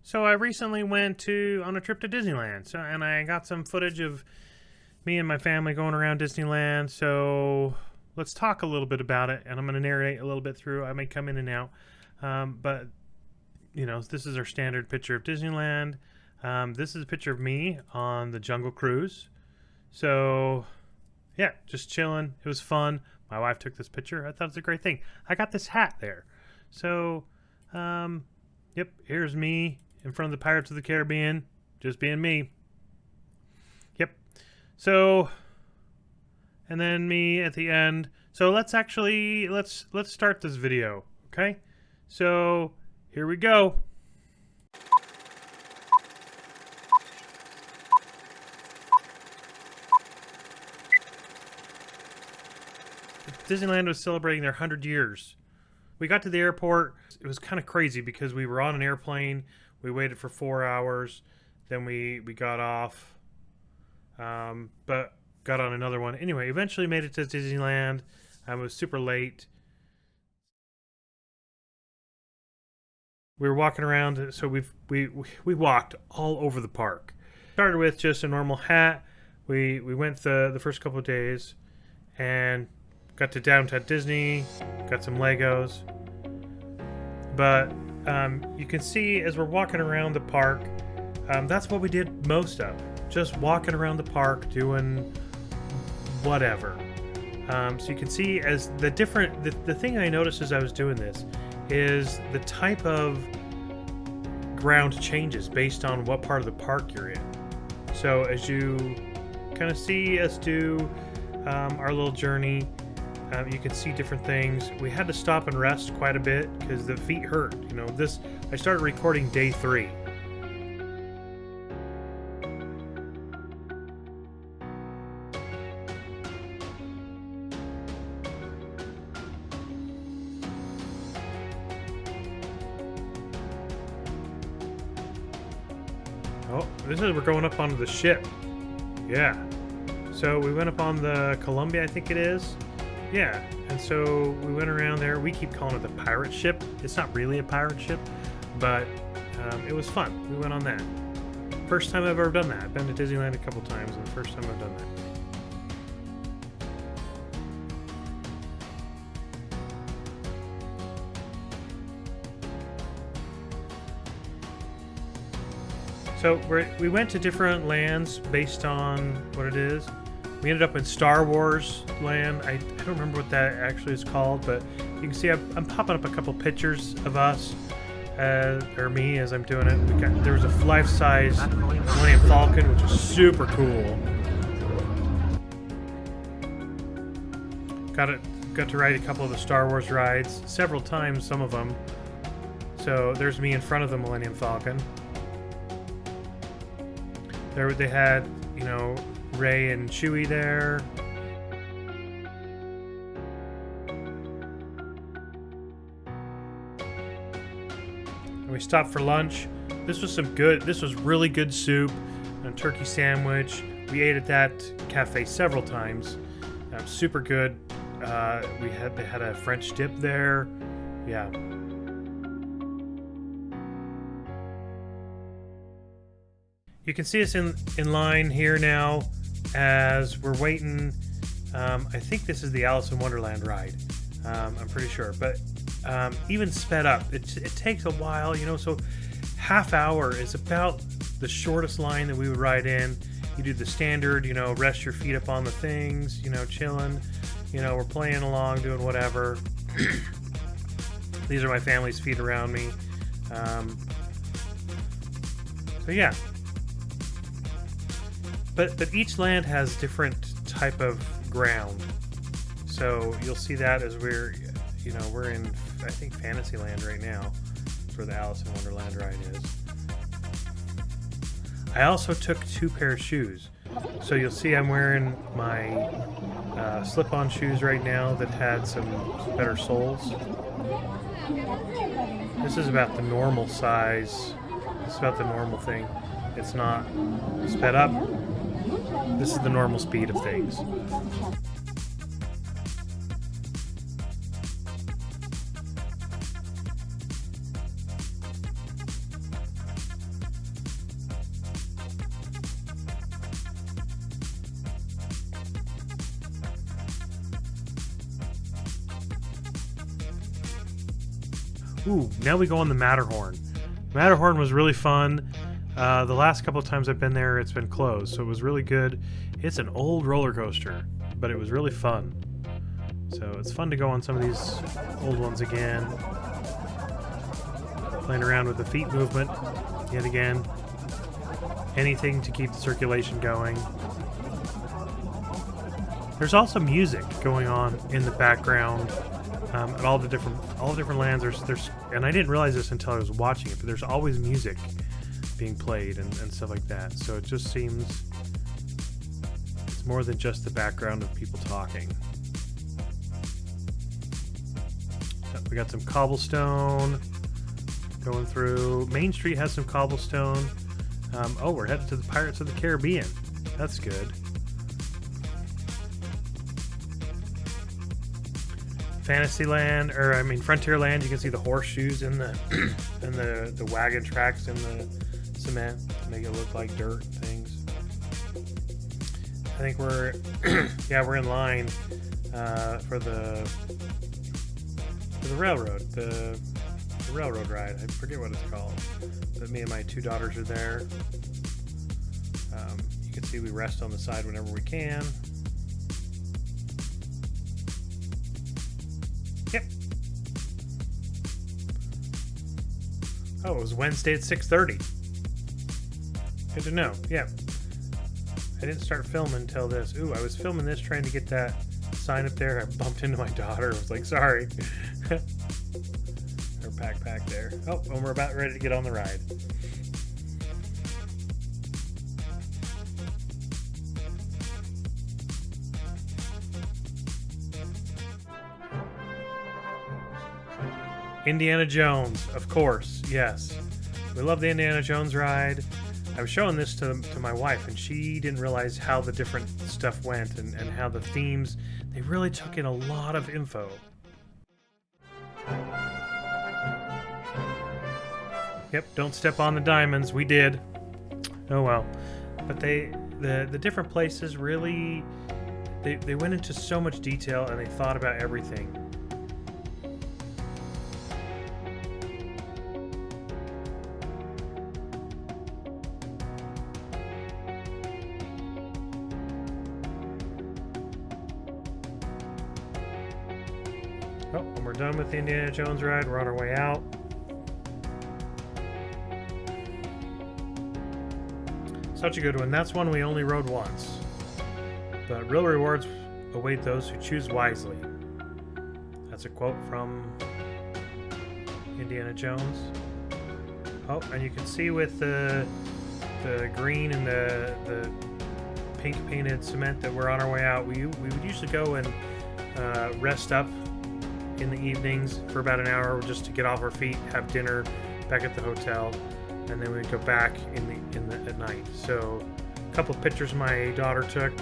So I recently went on a trip to Disneyland. And I got some footage of me and my family going around Disneyland. So let's talk a little bit about it, and I'm going to narrate a little bit through. I may come in and out, but this is our standard picture of Disneyland. This is a picture of me on the Jungle Cruise. So yeah, just chilling. It was fun. My wife took this picture. I thought it was a great thing. I got this hat there. So yep, here's me in front of the Pirates of the Caribbean, just being me. Yep. So, and then me at the end. So let's start this video, okay? So here we go. Disneyland was celebrating their 100 years. We got to the airport. It was kind of crazy because we were on an airplane. We waited for 4 hours. Then we got off, but got on another one. Anyway, eventually made it to Disneyland. It was super late. We were walking around, so we walked all over the park. Started with just a normal hat. We went the first couple of days and got to Downtown Disney, got some Legos. But you can see as we're walking around the park, that's what we did most of. Just walking around the park doing whatever. So you can see as the thing I noticed as I was doing this is the type of ground changes based on what part of the park you're in. So as you kind of see us do our little journey, you can see different things. We had to stop and rest quite a bit because the feet hurt. I started recording day 3. Oh, we're going up onto the ship. Yeah. So we went up on the Columbia, I think it is. Yeah, and so we went around there. We keep calling it the pirate ship. It's not really a pirate ship, but it was fun. We went on that. First time I've ever done that. I've been to Disneyland a couple times, and the first time I've done that. So we went to different lands based on what it is. We ended up in Star Wars land. I don't remember what that actually is called, but you can see I'm popping up a couple pictures of us, or me as I'm doing it. There was a life-size Millennium Falcon, which was super cool. Got to ride a couple of the Star Wars rides several times, some of them. So there's me in front of the Millennium Falcon. They had, Rey and Chewie there. And we stopped for lunch. This was really good soup and a turkey sandwich. We ate at that cafe several times. Super good. They had a French dip there. Yeah. You can see us in line here now as we're waiting. I think this is the Alice in Wonderland ride. I'm pretty sure, but even sped up, it takes a while, so half hour is about the shortest line that we would ride in. You do the standard, rest your feet up on the things, chilling, we're playing along, doing whatever. These are my family's feet around me. So yeah. But each land has different type of ground. So you'll see that as we're in, I think, Fantasyland right now. That's where the Alice in Wonderland ride is. I also took 2 pair of shoes. So you'll see I'm wearing my slip-on shoes right now that had some better soles. This is about the normal size. This is about the normal thing. It's not sped up. This is the normal speed of things. Ooh, now we go on the Matterhorn. Matterhorn was really fun. The last couple of times I've been there, it's been closed, so it was really good. It's an old roller coaster, but it was really fun. So it's fun to go on some of these old ones again. Playing around with the feet movement, yet again. Anything to keep the circulation going. There's also music going on in the background at all the different lands. There's and I didn't realize this until I was watching it, but there's always music being played and stuff like that. So it just seems it's more than just the background of people talking. We got some cobblestone going through. Main Street has some cobblestone. Oh, we're headed to the Pirates of the Caribbean. That's good. Fantasyland, or I mean Frontierland, you can see the horseshoes in the and the wagon tracks in the cement to make it look like dirt and things. I think we're we're in line for the railroad, the railroad ride. I forget what it's called, but me and my two daughters are there. You can see we rest on the side whenever we can. Yep. Oh, it was Wednesday at 6:30. Good to know. Yeah. I didn't start filming until this. Ooh, I was filming this trying to get that sign up there. I bumped into my daughter. I was like, sorry. Her backpack there. Oh, and we're about ready to get on the ride. Indiana Jones, of course, yes. We love the Indiana Jones ride. I was showing this to my wife, and she didn't realize how the different stuff went and how the themes, they really took in a lot of info. Yep, don't step on the diamonds. We did. Oh well. But the different places really, they went into so much detail and they thought about everything. Oh, and we're done with the Indiana Jones ride. We're on our way out. Such a good one. That's one we only rode once. But real rewards await those who choose wisely. That's a quote from Indiana Jones. Oh, and you can see with the green and the pink painted cement that we're on our way out. We would usually go and rest up in the evenings for about an hour just to get off our feet, have dinner back at the hotel, and then we'd go back at night. So a couple of pictures my daughter took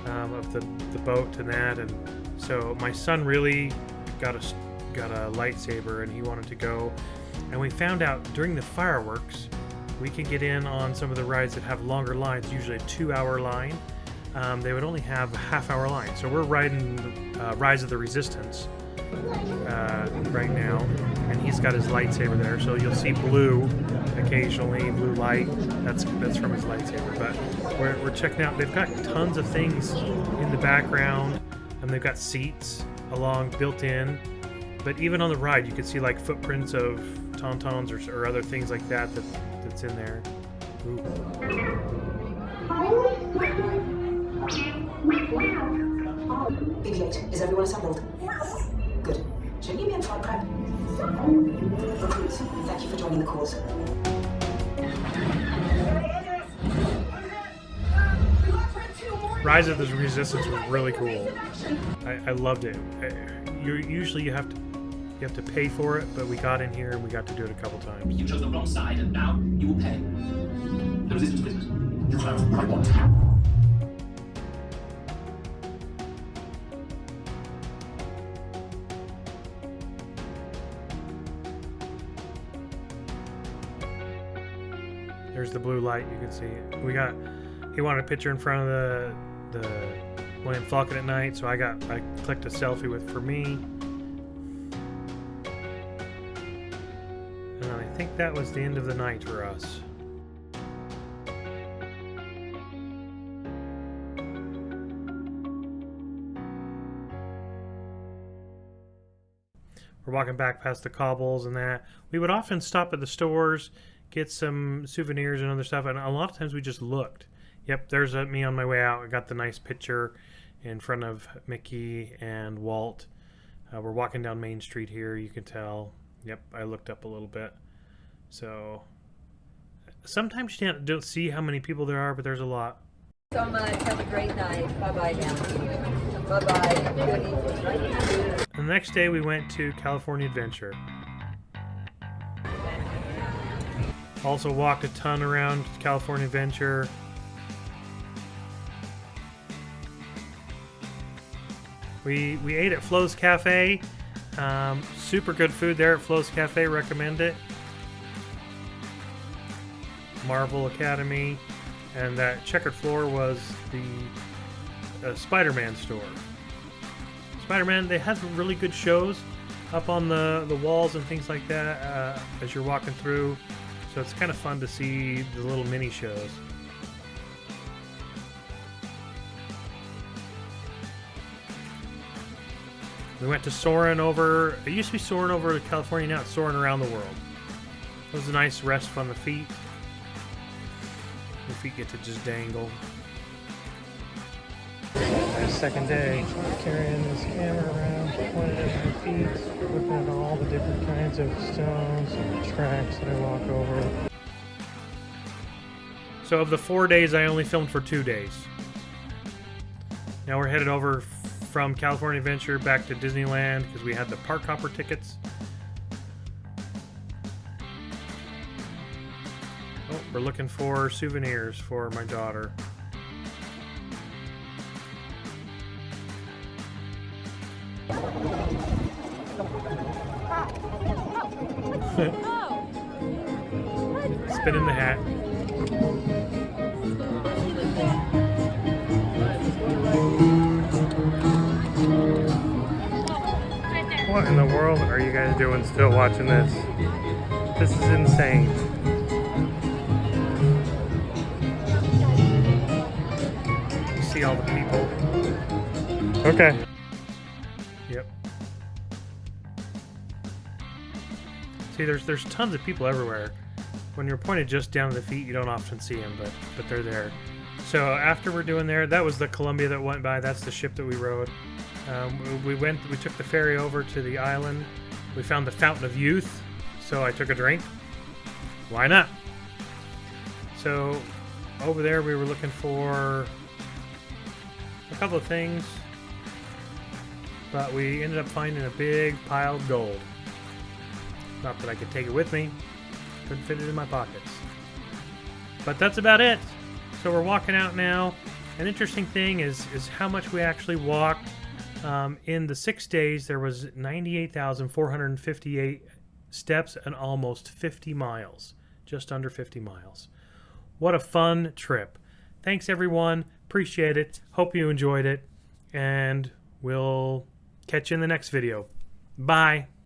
of the boat and that, and so my son really got a lightsaber and he wanted to go, and we found out during the fireworks we could get in on some of the rides that have longer lines, usually a 2-hour line. They would only have a half-hour line, so we're riding Rise of the Resistance right now, and he's got his lightsaber there, so you'll see blue occasionally, blue light. That's from his lightsaber. But we're checking out. They've got tons of things in the background, and they've got seats along built in. But even on the ride, you can see like footprints of tauntauns or other things like that's in there. Ooh. BB-8, is everyone assembled? Good. Shouldn't you be in front prep? Recruits, thank you for joining the cause. Rise of the Resistance was really cool. I loved it. Usually you have to pay for it, but we got in here and we got to do it a couple times. You chose the wrong side, and now you will pay. The resistance business. You have what I want. There's the blue light, you can see it. He wanted a picture in front of the Millennium Falcon at night, so I clicked a selfie for me. think that was the end of the night for us. We're walking back past the cobbles and that. We would often stop at the stores, get some souvenirs and other stuff, and a lot of times we just looked. Yep, there's me on my way out. I got the nice picture in front of Mickey and Walt. We're walking down Main Street here, you can tell. Yep, I looked up a little bit. So sometimes you don't see how many people there are, but there's a lot. So much. Have a great night. Bye-bye now. Bye-bye. Good evening. The next day we went to California Adventure. Also walked a ton around California Adventure. We ate at Flo's Cafe. Super good food there at Flo's Cafe. Recommend it. Marvel Academy. And that checkered floor was the Spider-Man store. Spider-Man, they have some really good shows up on the walls and things like that as you're walking through. So it's kind of fun to see the little mini shows. We went to soaring over. It used to be soaring over to California. Now it's soaring around the world. It was a nice rest on the feet. Your feet get to just dangle. Second day, carrying this camera around, pointing at my feet, looking at all the different kinds of stones and tracks that I walk over. So of the 4 days, I only filmed for 2 days. Now we're headed over from California Adventure back to Disneyland because we had the park hopper tickets. Oh, we're looking for souvenirs for my daughter. Spin in the hat. What in the world are you guys doing still watching this? This is insane. You see all the people. Okay. Yep. See, there's tons of people everywhere. When you're pointed just down to the feet, you don't often see them, but they're there. So after we're doing there, that was the Columbia that went by. That's the ship that we rode. We took the ferry over to the island. We found the Fountain of Youth, so I took a drink. Why not? So over there, we were looking for a couple of things, but we ended up finding a big pile of gold. Not that I could take it with me. Couldn't fit it in my pockets. But that's about it. So we're walking out now. An interesting thing is how much we actually walked. In the 6 days, there was 98,458 steps and almost 50 miles. Just under 50 miles. What a fun trip. Thanks, everyone. Appreciate it. Hope you enjoyed it. And we'll catch you in the next video. Bye.